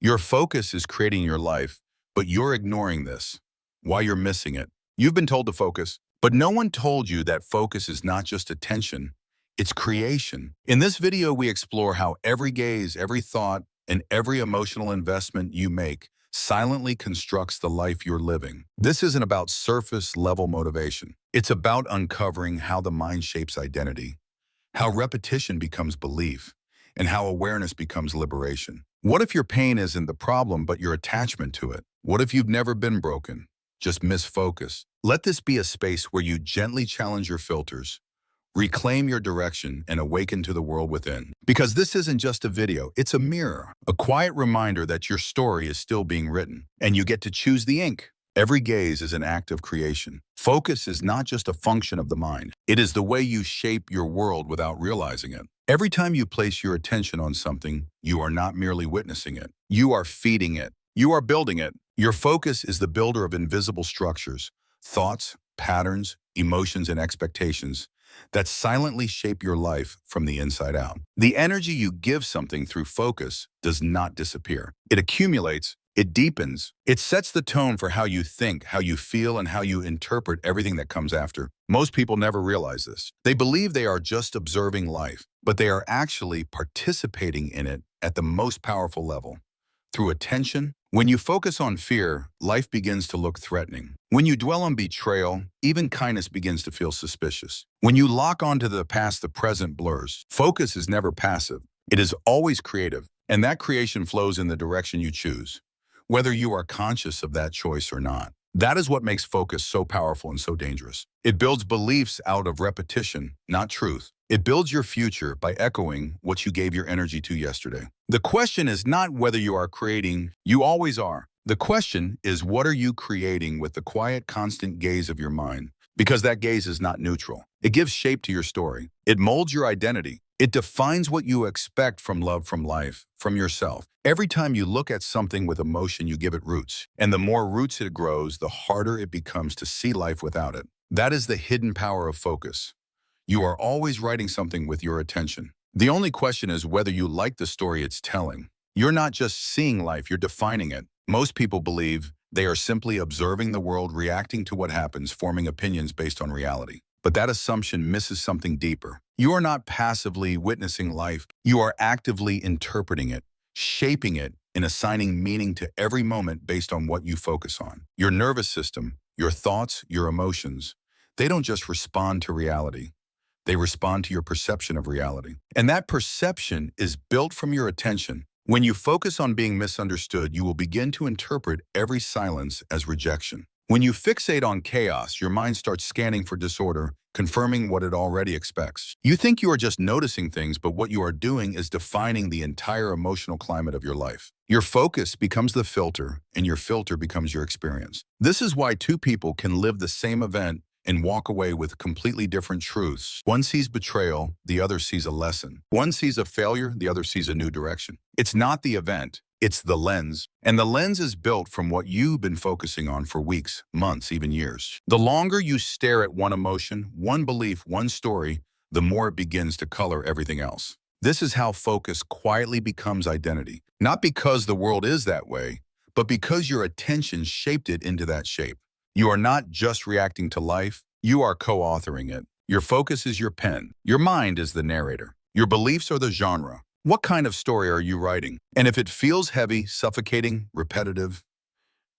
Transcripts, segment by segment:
Your focus is creating your life, but you're ignoring this. Why you're missing it. You've been told to focus, but no one told you that focus is not just attention, it's creation. In this video, we explore how every gaze, every thought, and every emotional investment you make silently constructs the life you're living. This isn't about surface-level motivation. It's about uncovering how the mind shapes identity, how repetition becomes belief, and how awareness becomes liberation. What if your pain isn't the problem, but your attachment to it? What if you've never been broken, just misfocused? Let this be a space where you gently challenge your filters, reclaim your direction, and awaken to the world within. Because this isn't just a video, it's a mirror, a quiet reminder that your story is still being written, and you get to choose the ink. Every gaze is an act of creation. Focus is not just a function of the mind. It is the way you shape your world without realizing it. Every time you place your attention on something, you are not merely witnessing it. You are feeding it. You are building it. Your focus is the builder of invisible structures, thoughts, patterns, emotions, and expectations that silently shape your life from the inside out. The energy you give something through focus does not disappear. It accumulates. It deepens. It sets the tone for how you think, how you feel, and how you interpret everything that comes after. Most people never realize this. They believe they are just observing life, but they are actually participating in it at the most powerful level. Through attention, when you focus on fear, life begins to look threatening. When you dwell on betrayal, even kindness begins to feel suspicious. When you lock onto the past, the present blurs. Focus is never passive. It is always creative, and that creation flows in the direction you choose, whether you are conscious of that choice or not. That is what makes focus so powerful and so dangerous. It builds beliefs out of repetition, not truth. It builds your future by echoing what you gave your energy to yesterday. The question is not whether you are creating, you always are. The question is, what are you creating with the quiet, constant gaze of your mind? Because that gaze is not neutral. It gives shape to your story. It molds your identity. It defines what you expect from love, from life, from yourself. Every time you look at something with emotion, you give it roots. And the more roots it grows, the harder it becomes to see life without it. That is the hidden power of focus. You are always writing something with your attention. The only question is whether you like the story it's telling. You're not just seeing life, you're defining it. Most people believe they are simply observing the world, reacting to what happens, forming opinions based on reality. But that assumption misses something deeper. You are not passively witnessing life. You are actively interpreting it, shaping it, and assigning meaning to every moment based on what you focus on. Your nervous system, your thoughts, your emotions, they don't just respond to reality. They respond to your perception of reality. And that perception is built from your attention. When you focus on being misunderstood, you will begin to interpret every silence as rejection. When you fixate on chaos, your mind starts scanning for disorder, confirming what it already expects. You think you are just noticing things, but what you are doing is defining the entire emotional climate of your life. Your focus becomes the filter, and your filter becomes your experience. This is why two people can live the same event and walk away with completely different truths. One sees betrayal, the other sees a lesson. One sees a failure, the other sees a new direction. It's not the event, it's the lens. And the lens is built from what you've been focusing on for weeks, months, even years. The longer you stare at one emotion, one belief, one story, the more it begins to color everything else. This is how focus quietly becomes identity. Not because the world is that way, but because your attention shaped it into that shape. You are not just reacting to life, you are co-authoring it. Your focus is your pen. Your mind is the narrator. Your beliefs are the genre. What kind of story are you writing? And if it feels heavy, suffocating, repetitive,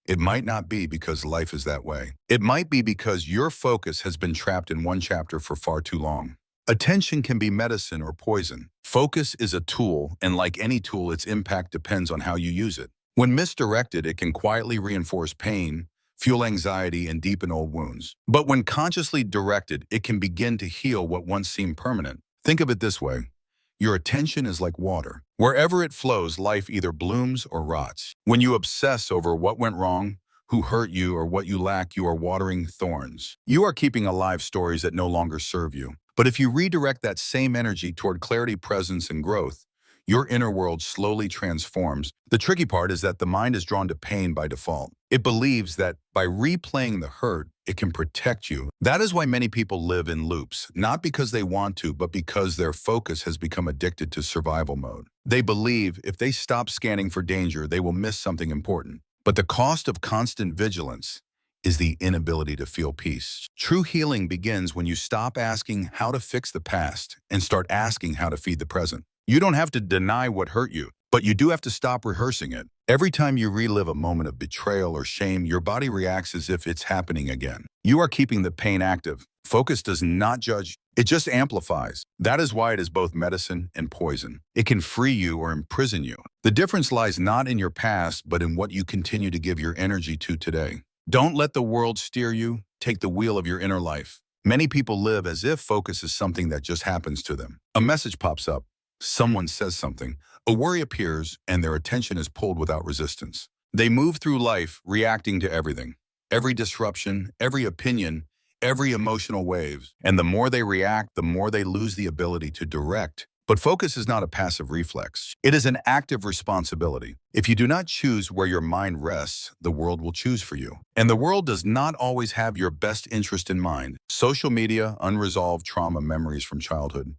it might not be because life is that way. It might be because your focus has been trapped in one chapter for far too long. Attention can be medicine or poison. Focus is a tool, and like any tool, its impact depends on how you use it. When misdirected, it can quietly reinforce pain, fuel anxiety, and deepen old wounds. But when consciously directed, it can begin to heal what once seemed permanent. Think of it this way. Your attention is like water. Wherever it flows, life either blooms or rots. When you obsess over what went wrong, who hurt you, or what you lack, you are watering thorns. You are keeping alive stories that no longer serve you. But if you redirect that same energy toward clarity, presence, and growth, your inner world slowly transforms. The tricky part is that the mind is drawn to pain by default. It believes that by replaying the hurt, it can protect you. That is why many people live in loops, not because they want to, but because their focus has become addicted to survival mode. They believe if they stop scanning for danger, they will miss something important. But the cost of constant vigilance is the inability to feel peace. True healing begins when you stop asking how to fix the past and start asking how to feed the present. You don't have to deny what hurt you, but you do have to stop rehearsing it. Every time you relive a moment of betrayal or shame, your body reacts as if it's happening again. You are keeping the pain active. Focus does not judge, it just amplifies. That is why it is both medicine and poison. It can free you or imprison you. The difference lies not in your past, but in what you continue to give your energy to today. Don't let the world steer you. Take the wheel of your inner life. Many people live as if focus is something that just happens to them. A message pops up. Someone says something. A worry appears, and their attention is pulled without resistance. They move through life reacting to everything. Every disruption, every opinion, every emotional wave. And the more they react, the more they lose the ability to direct. But focus is not a passive reflex. It is an active responsibility. If you do not choose where your mind rests, the world will choose for you. And the world does not always have your best interest in mind. Social media, unresolved trauma memories from childhood.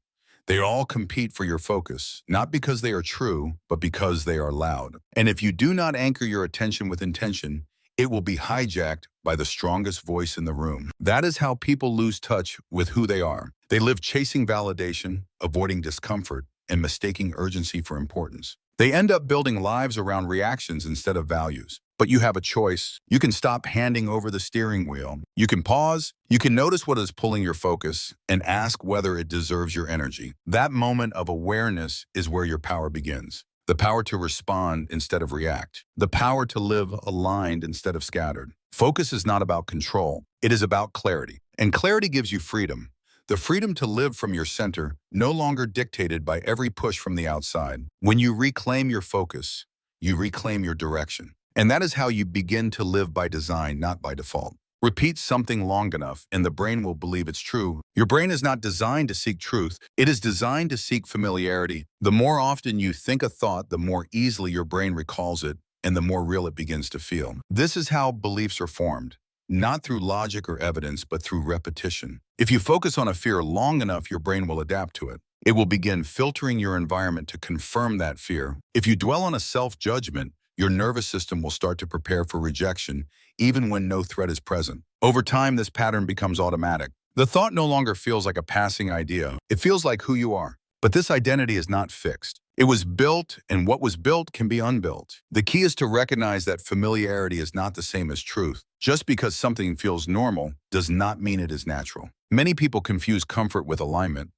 They all compete for your focus, not because they are true, but because they are loud. And if you do not anchor your attention with intention, it will be hijacked by the strongest voice in the room. That is how people lose touch with who they are. They live chasing validation, avoiding discomfort, and mistaking urgency for importance. They end up building lives around reactions instead of values. But you have a choice. You can stop handing over the steering wheel. You can pause. You can notice what is pulling your focus and ask whether it deserves your energy. That moment of awareness is where your power begins. The power to respond instead of react. The power to live aligned instead of scattered. Focus is not about control. It is about clarity. And clarity gives you freedom. The freedom to live from your center, no longer dictated by every push from the outside. When you reclaim your focus, you reclaim your direction. And that is how you begin to live by design, not by default. Repeat something long enough, and the brain will believe it's true. Your brain is not designed to seek truth. It is designed to seek familiarity. The more often you think a thought, the more easily your brain recalls it, and the more real it begins to feel. This is how beliefs are formed, not through logic or evidence, but through repetition. If you focus on a fear long enough, your brain will adapt to it. It will begin filtering your environment to confirm that fear. If you dwell on a self-judgment, your nervous system will start to prepare for rejection, even when no threat is present. Over time, this pattern becomes automatic. The thought no longer feels like a passing idea. It feels like who you are. But this identity is not fixed. It was built, and what was built can be unbuilt. The key is to recognize that familiarity is not the same as truth. Just because something feels normal does not mean it is natural. Many people confuse comfort with alignment,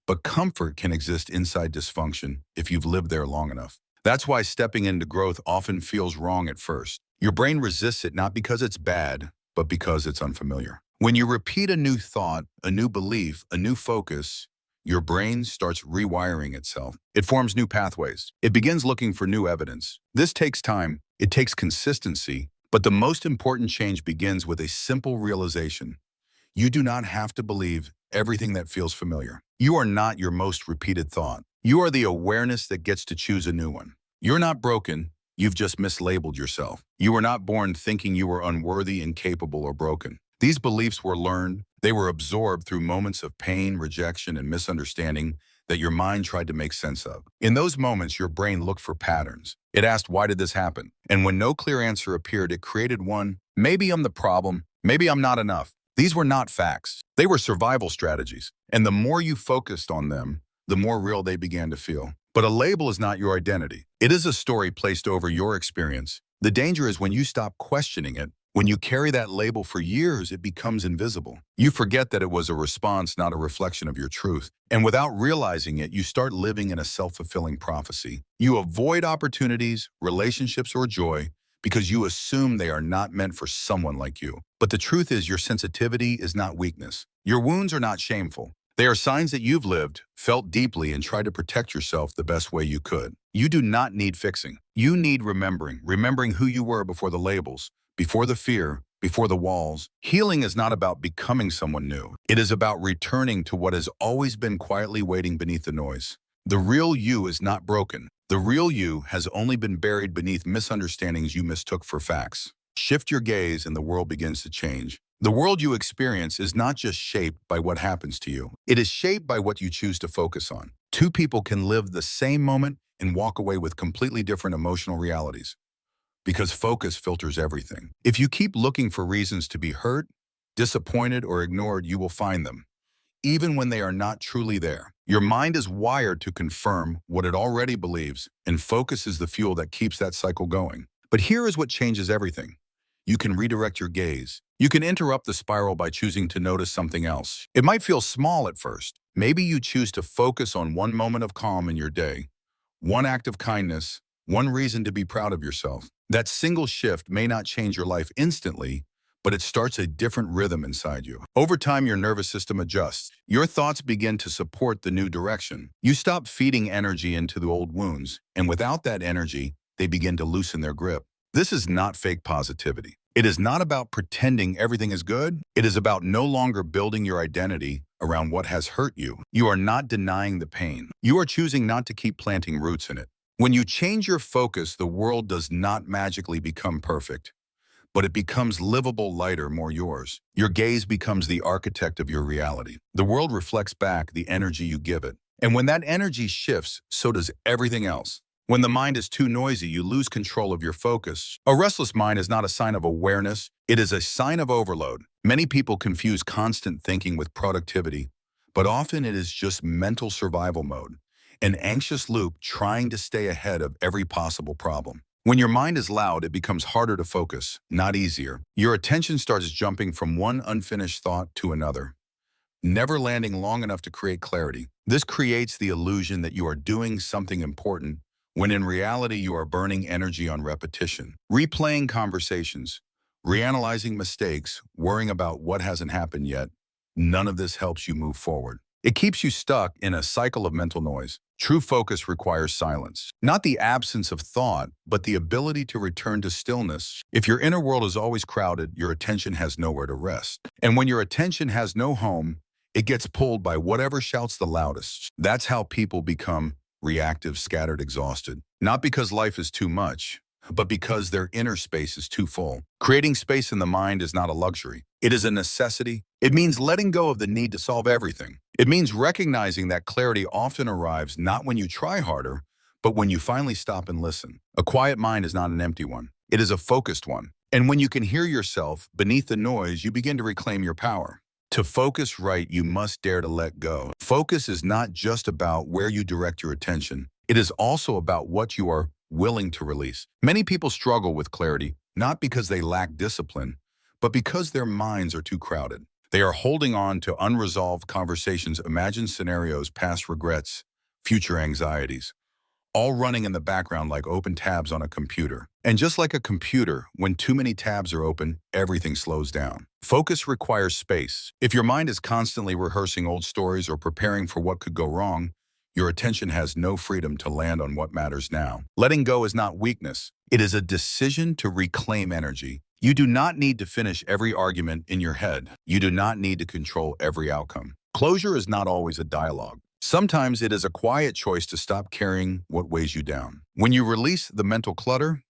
but comfort can exist inside dysfunction if you've lived there long enough. That's why stepping into growth often feels wrong at first. Your brain resists it not because it's bad, but because it's unfamiliar. When you repeat a new thought, a new belief, a new focus, your brain starts rewiring itself. It forms new pathways. It begins looking for new evidence. This takes time. It takes consistency. But the most important change begins with a simple realization. You do not have to believe everything that feels familiar. You are not your most repeated thought. You are the awareness that gets to choose a new one. You're not broken. You've just mislabeled yourself. You were not born thinking you were unworthy, incapable, or broken. These beliefs were learned. They were absorbed through moments of pain, rejection, and misunderstanding that your mind tried to make sense of. In those moments, your brain looked for patterns. It asked, why did this happen? And when no clear answer appeared, it created one. Maybe I'm the problem. Maybe I'm not enough. These were not facts. They were survival strategies. And the more you focused on them, the more real they began to feel. But a label is not your identity. It is a story placed over your experience. The danger is when you stop questioning it. When you carry that label for years, it becomes invisible. You forget that it was a response, not a reflection of your truth. And without realizing it, you start living in a self-fulfilling prophecy. You avoid opportunities, relationships, or joy because you assume they are not meant for someone like you. But the truth is, your sensitivity is not weakness. Your wounds are not shameful. They are signs that you've lived, felt deeply, and tried to protect yourself the best way you could. You do not need fixing. You need remembering who you were before the labels, before the fear, before the walls. Healing is not about becoming someone new. It is about returning to what has always been quietly waiting beneath the noise. The real you is not broken. The real you has only been buried beneath misunderstandings you mistook for facts. Shift your gaze and the world begins to change. The world you experience is not just shaped by what happens to you. It is shaped by what you choose to focus on. Two people can live the same moment and walk away with completely different emotional realities because focus filters everything. If you keep looking for reasons to be hurt, disappointed, or ignored, you will find them, even when they are not truly there. Your mind is wired to confirm what it already believes, and focus is the fuel that keeps that cycle going. But here is what changes everything. You can redirect your gaze. You can interrupt the spiral by choosing to notice something else. It might feel small at first. Maybe you choose to focus on one moment of calm in your day, one act of kindness, one reason to be proud of yourself. That single shift may not change your life instantly, but it starts a different rhythm inside you. Over time, your nervous system adjusts. Your thoughts begin to support the new direction. You stop feeding energy into the old wounds, and without that energy, they begin to loosen their grip. This is not fake positivity. It is not about pretending everything is good. It is about no longer building your identity around what has hurt you. You are not denying the pain. You are choosing not to keep planting roots in it. When you change your focus, the world does not magically become perfect, but it becomes livable, lighter, more yours. Your gaze becomes the architect of your reality. The world reflects back the energy you give it. And when that energy shifts, so does everything else. When the mind is too noisy, you lose control of your focus. A restless mind is not a sign of awareness. It is a sign of overload. Many people confuse constant thinking with productivity, but often it is just mental survival mode, an anxious loop trying to stay ahead of every possible problem. When your mind is loud, it becomes harder to focus, not easier. Your attention starts jumping from one unfinished thought to another, never landing long enough to create clarity. This creates the illusion that you are doing something important, when in reality you are burning energy on repetition, replaying conversations, reanalyzing mistakes, worrying about what hasn't happened yet. None of this helps you move forward. It keeps you stuck in a cycle of mental noise. True focus requires silence, not the absence of thought, but the ability to return to stillness. If your inner world is always crowded, your attention has nowhere to rest. And when your attention has no home, it gets pulled by whatever shouts the loudest. That's how people become reactive, scattered, exhausted. Not because life is too much, but because their inner space is too full. Creating space in the mind is not a luxury. It is a necessity. It means letting go of the need to solve everything. It means recognizing that clarity often arrives not when you try harder, but when you finally stop and listen. A quiet mind is not an empty one. It is a focused one. And when you can hear yourself beneath the noise, you begin to reclaim your power. To focus right, you must dare to let go. Focus is not just about where you direct your attention. It is also about what you are willing to release. Many people struggle with clarity, not because they lack discipline, but because their minds are too crowded. They are holding on to unresolved conversations, imagined scenarios, past regrets, future anxieties, all running in the background like open tabs on a computer. And just like a computer, when too many tabs are open, everything slows down. Focus requires space. If your mind is constantly rehearsing old stories or preparing for what could go wrong, your attention has no freedom to land on what matters now. Letting go is not weakness. It is a decision to reclaim energy. You do not need to finish every argument in your head. You do not need to control every outcome. Closure is not always a dialogue. Sometimes it is a quiet choice to stop carrying what weighs you down. When you release the mental clutter,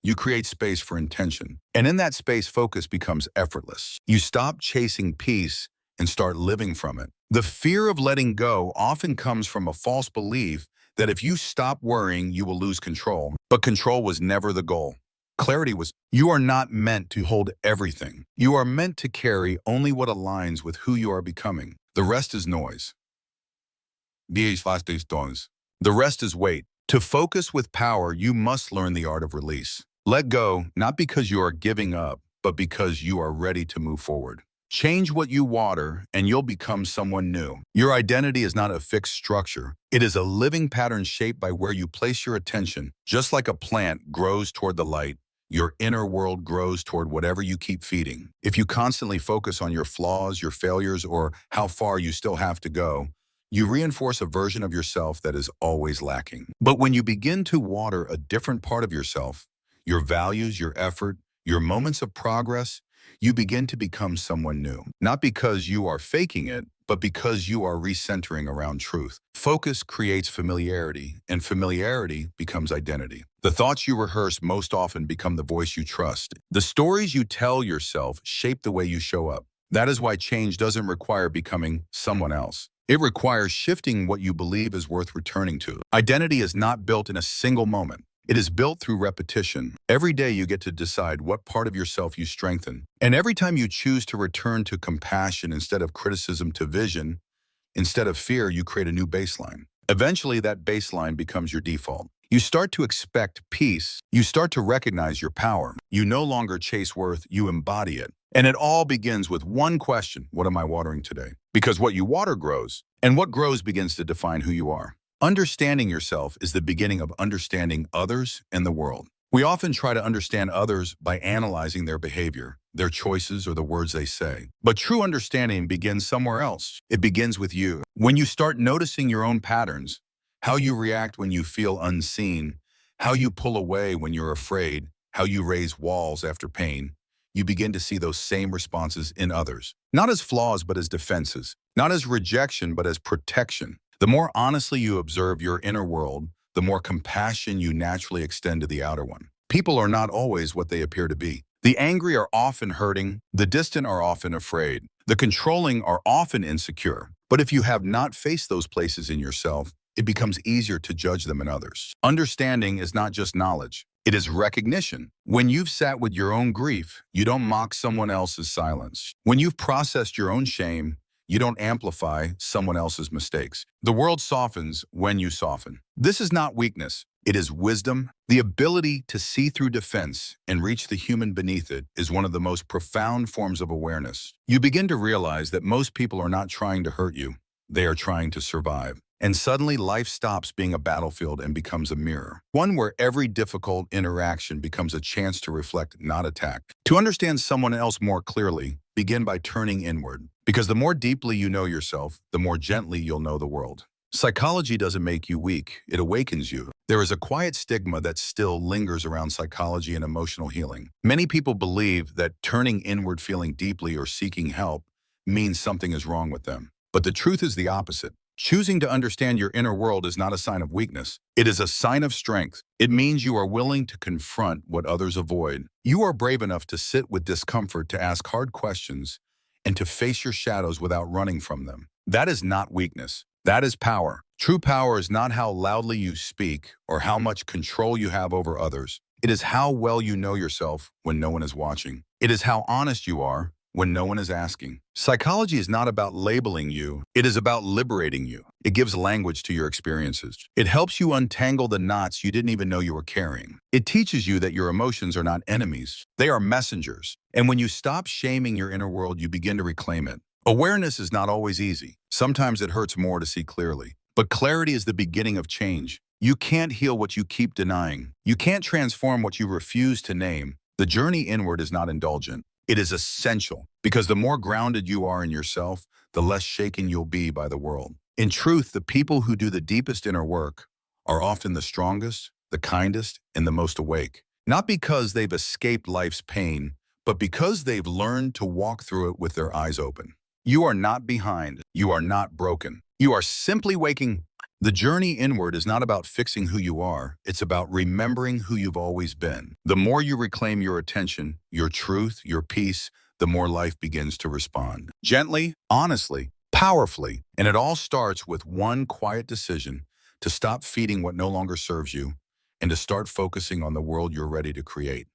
you create space for intention. And in that space, focus becomes effortless. You stop chasing peace and start living from it. The fear of letting go often comes from a false belief that if you stop worrying, you will lose control. But control was never the goal. Clarity was. You are not meant to hold everything. You are meant to carry only what aligns with who you are becoming. The rest is noise. The rest is weight. To focus with power, you must learn the art of release. Let go, not because you are giving up, but because you are ready to move forward. Change what you water, and you'll become someone new. Your identity is not a fixed structure. It is a living pattern shaped by where you place your attention. Just like a plant grows toward the light, your inner world grows toward whatever you keep feeding. If you constantly focus on your flaws, your failures, or how far you still have to go, you reinforce a version of yourself that is always lacking. But when you begin to water a different part of yourself, your values, your effort, your moments of progress, you begin to become someone new. Not because you are faking it, but because you are recentering around truth. Focus creates familiarity, and familiarity becomes identity. The thoughts you rehearse most often become the voice you trust. The stories you tell yourself shape the way you show up. That is why change doesn't require becoming someone else. It requires shifting what you believe is worth returning to. Identity is not built in a single moment. It is built through repetition. Every day you get to decide what part of yourself you strengthen. And every time you choose to return to compassion instead of criticism, to vision instead of fear, you create a new baseline. Eventually, that baseline becomes your default. You start to expect peace. You start to recognize your power. You no longer chase worth, you embody it. And it all begins with one question: what am I watering today? Because what you water grows, and what grows begins to define who you are. Understanding yourself is the beginning of understanding others and the world. We often try to understand others by analyzing their behavior, their choices, or the words they say. But true understanding begins somewhere else. It begins with you. When you start noticing your own patterns, how you react when you feel unseen, how you pull away when you're afraid, how you raise walls after pain, you begin to see those same responses in others. Not as flaws, but as defenses. Not as rejection, but as protection. The more honestly you observe your inner world, the more compassion you naturally extend to the outer one. People are not always what they appear to be. The angry are often hurting, the distant are often afraid, the controlling are often insecure. But if you have not faced those places in yourself, it becomes easier to judge them in others. Understanding is not just knowledge. It is recognition. When you've sat with your own grief, you don't mock someone else's silence. When you've processed your own shame, you don't amplify someone else's mistakes. The world softens when you soften. This is not weakness. It is wisdom. The ability to see through defense and reach the human beneath it is one of the most profound forms of awareness. You begin to realize that most people are not trying to hurt you. They are trying to survive. And suddenly life stops being a battlefield and becomes a mirror. One where every difficult interaction becomes a chance to reflect, not attack. To understand someone else more clearly, begin by turning inward. Because the more deeply you know yourself, the more gently you'll know the world. Psychology doesn't make you weak, it awakens you. There is a quiet stigma that still lingers around psychology and emotional healing. Many people believe that turning inward, feeling deeply, or seeking help means something is wrong with them. But the truth is the opposite. Choosing to understand your inner world is not a sign of weakness. It is a sign of strength. It means you are willing to confront what others avoid. You are brave enough to sit with discomfort, to ask hard questions, and to face your shadows without running from them. That is not weakness. That is power. True power is not how loudly you speak or how much control you have over others. It is how well you know yourself when no one is watching. It is how honest you are when no one is asking. Psychology is not about labeling you. It is about liberating you. It gives language to your experiences. It helps you untangle the knots you didn't even know you were carrying. It teaches you that your emotions are not enemies. They are messengers. And when you stop shaming your inner world, you begin to reclaim it. Awareness is not always easy. Sometimes it hurts more to see clearly. But clarity is the beginning of change. You can't heal what you keep denying. You can't transform what you refuse to name. The journey inward is not indulgent. It is essential, because the more grounded you are in yourself, the less shaken you'll be by the world. In truth, the people who do the deepest inner work are often the strongest, the kindest, and the most awake. Not because they've escaped life's pain, but because they've learned to walk through it with their eyes open. You are not behind. You are not broken. You are simply waking. The journey inward is not about fixing who you are. It's about remembering who you've always been. The more you reclaim your attention, your truth, your peace, the more life begins to respond. Gently, honestly, powerfully. And it all starts with one quiet decision: to stop feeding what no longer serves you and to start focusing on the world you're ready to create.